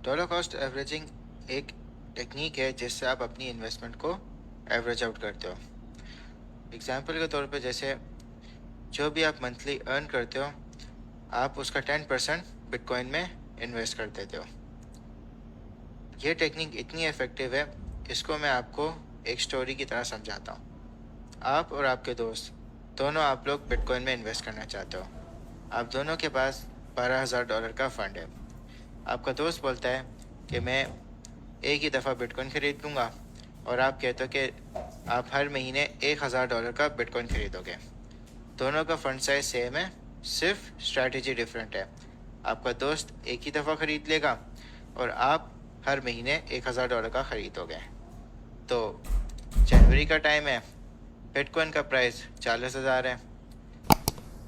Dollar cost averaging एक technique है जिससे आप अपनी इन्वेस्टमेंट को एवरेज आउट करते हो। एग्जाम्पल के तौर पे जैसे जो भी आप मंथली अर्न करते हो आप उसका 10% बिटकॉइन में इन्वेस्ट कर देते हो। ये टेक्निक इतनी इफ़ेक्टिव है, इसको मैं आपको एक स्टोरी की तरह समझाता हूँ। आप और आपके दोस्त दोनों आप लोग बिटकॉइन में इन्वेस्ट करना चाहते हो। आप दोनों के पास $12,000 का फ़ंड है। आपका दोस्त बोलता है कि मैं एक ही दफ़ा बिटकॉइन खरीद लूँगा, और आप कहते हो कि आप हर महीने $1,000 का बिटकॉइन खरीदोगे। दोनों का फंड साइज सेम है, सिर्फ स्ट्रैटेजी डिफरेंट है। आपका दोस्त एक ही दफ़ा ख़रीद लेगा और आप हर महीने $1,000 का ख़रीदोगे। तो जनवरी का टाइम है, बिटकॉइन का प्राइस 40,000 है,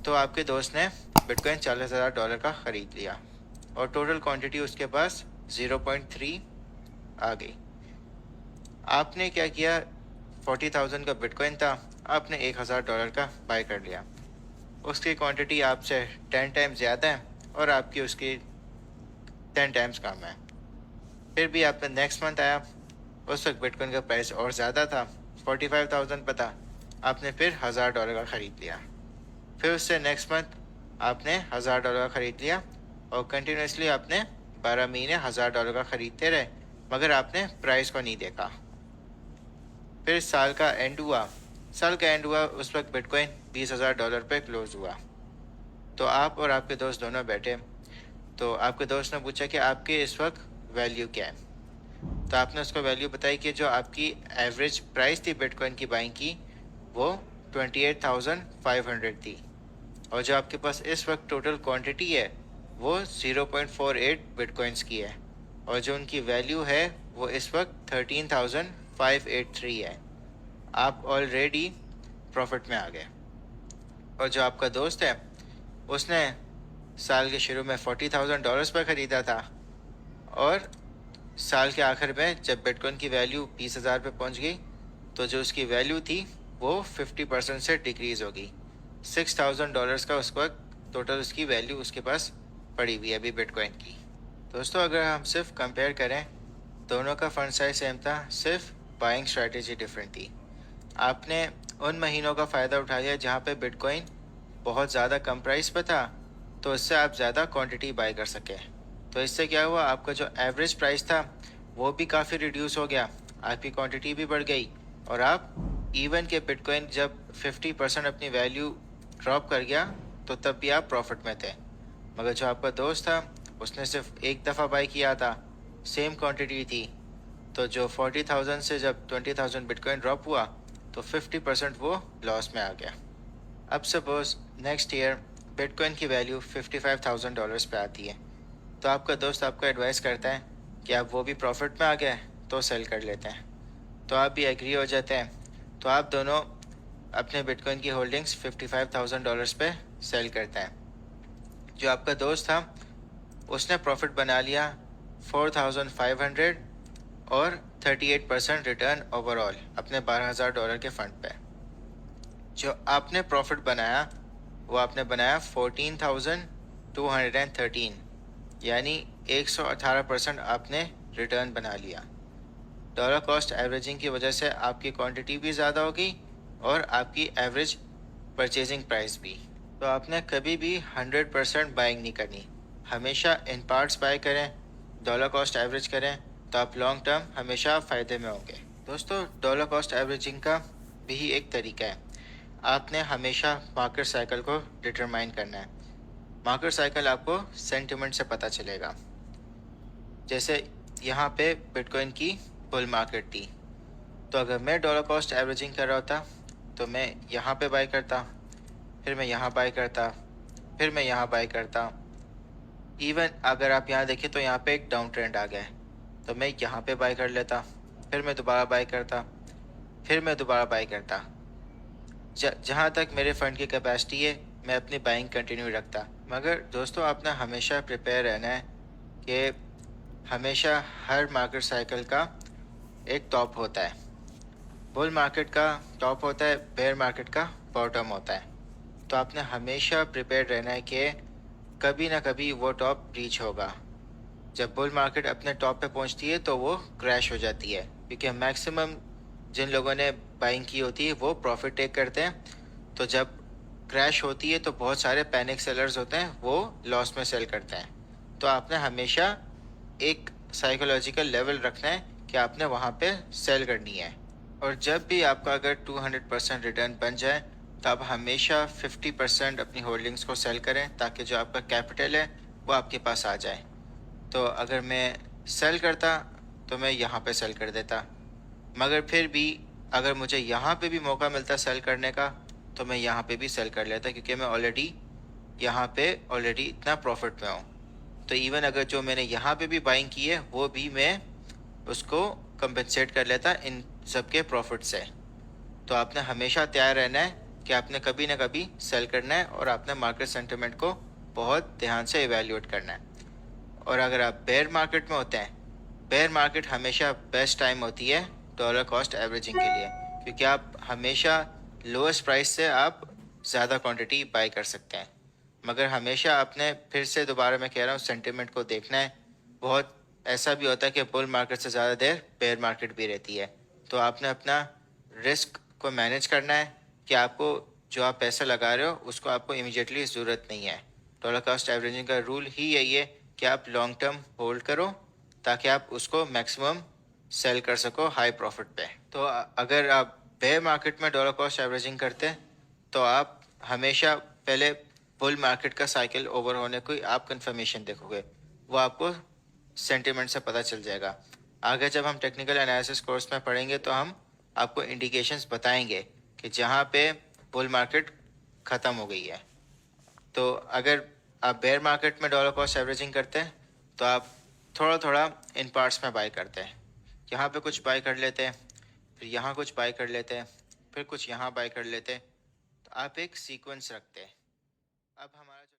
तो आपके दोस्त ने बिटकॉइन $40,000 का ख़रीद लिया और टोटल क्वांटिटी उसके पास 0.3 आ गई। आपने क्या किया, 40,000 का बिटकॉइन था, आपने $1,000 का बाय कर लिया। उसकी क्वांटिटी आपसे 10 टाइम्स ज़्यादा है और आपकी उसकी 10 टाइम्स कम है। फिर भी आपने नेक्स्ट मंथ आया, उस वक्त बिटकॉइन का प्राइस और ज़्यादा था, 45,000 पर था, आपने फिर $1,000 का ख़रीद लिया। फिर उससे नेक्स्ट मंथ आपने $1,000 का ख़रीद लिया और कंटिन्यूसली आपने 12 महीने $1,000 का ख़रीदते रहे, मगर आपने प्राइस को नहीं देखा। फिर साल का एंड हुआ, उस वक्त बिटकॉइन $20,000 पे क्लोज हुआ। तो आप और आपके दोस्त दोनों बैठे, तो आपके दोस्त ने पूछा कि आपके इस वक्त वैल्यू क्या है। तो आपने उसको वैल्यू बताई कि जो आपकी एवरेज प्राइस थी बिटकॉइन की बाइंग की वो 28,500 थी, और जो आपके पास इस वक्त टोटल क्वांटिटी है वो 0.48 बिटकॉइंस की है, और जो उनकी वैल्यू है वो इस वक्त 13,583 है। आप ऑलरेडी प्रॉफिट में आ गए। और जो आपका दोस्त है उसने साल के शुरू में $40,000 पर ख़रीदा था, और साल के आखिर में जब बिटकॉइन की वैल्यू 20,000 पे पहुंच गई तो जो उसकी वैल्यू थी वो 50% से डिक्रीज़ हो गई। $6,000 का उस वक्त टोटल उसकी वैल्यू उसके पास पड़ी हुई है अभी बिटकॉइन की। दोस्तों, अगर हम सिर्फ कंपेयर करें, दोनों का फंड साइज सेम था, सिर्फ बाइंग स्ट्रेटेजी डिफरेंट थी। आपने उन महीनों का फ़ायदा उठा लिया जहाँ पे बिटकॉइन बहुत ज़्यादा कम प्राइस पे था, तो इससे आप ज़्यादा क्वांटिटी बाय कर सके। तो इससे क्या हुआ, आपका जो एवरेज प्राइस था वो भी काफ़ी रिड्यूस हो गया, आपकी क्वांटिटी भी बढ़ गई, और आप इवन के बिटकॉइन जब 50% अपनी वैल्यू ड्रॉप कर गया तो तब भी आप प्रॉफिट में थे। मगर जो आपका दोस्त था उसने सिर्फ एक दफ़ा बाय किया था, सेम क्वांटिटी थी, तो जो 40,000 से जब 20,000 बिटकॉइन ड्रॉप हुआ तो 50% वो लॉस में आ गया। अब सपोज नेक्स्ट ईयर बिटकॉइन की वैल्यू $55,000 पे आती है, तो आपका दोस्त आपको एडवाइस करता है कि आप वो भी प्रॉफिट में आ गए तो सेल कर लेते हैं, तो आप भी एग्री हो जाते हैं। तो आप दोनों अपने बिटकॉइन की होल्डिंग्स $55,000 पे सेल करते हैं। जो आपका दोस्त था उसने प्रॉफिट बना लिया 4,500 और 38% रिटर्न ओवरऑल अपने $12,000 के फंड पे। जो आपने प्रॉफिट बनाया वो आपने बनाया 14,213, यानी 118% आपने रिटर्न बना लिया। डॉलर कॉस्ट एवरेजिंग की वजह से आपकी क्वांटिटी भी ज़्यादा होगी और आपकी एवरेज परचेजिंग प्राइस भी। तो आपने कभी भी 100% बाइंग नहीं करनी, हमेशा इन पार्ट्स बाय करें, डॉलर कॉस्ट एवरेज करें, तो आप लॉन्ग टर्म हमेशा फ़ायदे में होंगे। दोस्तों, डॉलर कॉस्ट एवरेजिंग का भी एक तरीका है। आपने हमेशा मार्केट साइकिल को डिटरमाइन करना है। मार्केट साइकिल आपको सेंटिमेंट से पता चलेगा। जैसे यहाँ पे बिटकॉइन की बुल मार्केट थी, तो अगर मैं डॉलर कॉस्ट एवरेजिंग कर रहा होता तो मैं यहाँ पे बाय करता, फिर मैं यहाँ बाय करता, फिर मैं यहाँ बाय करता। इवन अगर आप यहाँ देखें तो यहाँ पे एक डाउन ट्रेंड आ गया है, तो मैं यहाँ पे बाय कर लेता, फिर मैं दोबारा बाय करता, फिर मैं दोबारा बाय करता। जहाँ तक मेरे फ़ंड की कैपेसिटी है मैं अपनी बाइंग कंटिन्यू रखता। मगर दोस्तों, आपने हमेशा प्रिपेयर रहना है कि हमेशा हर मार्केट साइकिल का एक टॉप होता है। बुल मार्केट का टॉप होता है, बेयर मार्केट का बॉटम होता है। तो आपने हमेशा प्रिपेयर रहना है कि कभी ना कभी वो टॉप रीच होगा। जब बुल मार्केट अपने टॉप पे पहुंचती है तो वो क्रैश हो जाती है, क्योंकि मैक्सिमम जिन लोगों ने बाइंग की होती है वो प्रॉफिट टेक करते हैं। तो जब क्रैश होती है तो बहुत सारे पैनिक सेलर्स होते हैं, वो लॉस में सेल करते हैं। तो आपने हमेशा एक साइकोलॉजिकल लेवल रखना है कि आपने वहाँ पे सेल करनी है। और जब भी आपका अगर 200% रिटर्न बन जाए तो आप हमेशा 50% अपनी होल्डिंग्स को सेल करें, ताकि जो आपका कैपिटल है वो आपके पास आ जाए। तो अगर मैं सेल करता तो मैं यहाँ पे सेल कर देता, मगर फिर भी अगर मुझे यहाँ पे भी मौका मिलता सेल करने का तो मैं यहाँ पे भी सेल कर लेता, क्योंकि मैं ऑलरेडी यहाँ पे ऑलरेडी इतना प्रॉफिट में हूँ। तो इवन अगर जो मैंने यहाँ पे भी बाइंग की है वो भी मैं उसको कंपनसेट कर लेता इन सब के प्रॉफिट से। तो आपने हमेशा तैयार रहना है कि आपने कभी ना कभी सेल करना है, और आपने मार्केट सेंटिमेंट को बहुत ध्यान से इवेल्युएट करना है। और अगर आप बेयर मार्केट में होते हैं, बेयर मार्केट हमेशा बेस्ट टाइम होती है डॉलर कॉस्ट एवरेजिंग के लिए, क्योंकि आप हमेशा लोएस्ट प्राइस से आप ज़्यादा क्वांटिटी बाई कर सकते हैं। मगर हमेशा आपने, फिर से दोबारा मैं कह रहा हूँ, सेंटिमेंट को देखना है। बहुत ऐसा भी होता है कि बुल मार्केट से ज़्यादा देर बेयर मार्केट भी रहती है। तो आपने अपना रिस्क को मैनेज करना है कि आपको जो आप पैसा लगा रहे हो उसको आपको इमीडिएटली ज़रूरत नहीं है। डॉलर कॉस्ट एवरेजिंग का रूल ही यही है कि आप लॉन्ग टर्म होल्ड करो, ताकि आप उसको मैक्सिमम सेल कर सको हाई प्रॉफिट पे। तो अगर आप बेयर मार्केट में डॉलर कॉस्ट एवरेजिंग करते हैं तो आप हमेशा पहले बुल मार्केट का साइकिल ओवर होने को आप कंफर्मेशन देखोगे, वो आपको सेंटिमेंट से पता चल जाएगा। आगे जब हम टेक्निकल एनालिसिस कोर्स में पढ़ेंगे तो हम आपको इंडिकेशंस बताएंगे कि जहाँ पे बुल मार्केट ख़त्म हो गई है। तो अगर आप बेयर मार्केट में डॉलर कॉस्ट एवरेजिंग करते हैं तो आप थोड़ा थोड़ा इन पार्ट्स में बाई करते हैं। यहाँ पे कुछ बाई कर लेते हैं, फिर यहाँ कुछ बाई कर लेते हैं, फिर कुछ यहाँ बाई कर लेते हैं। तो आप एक सीक्वेंस रखते हैं। अब हमारा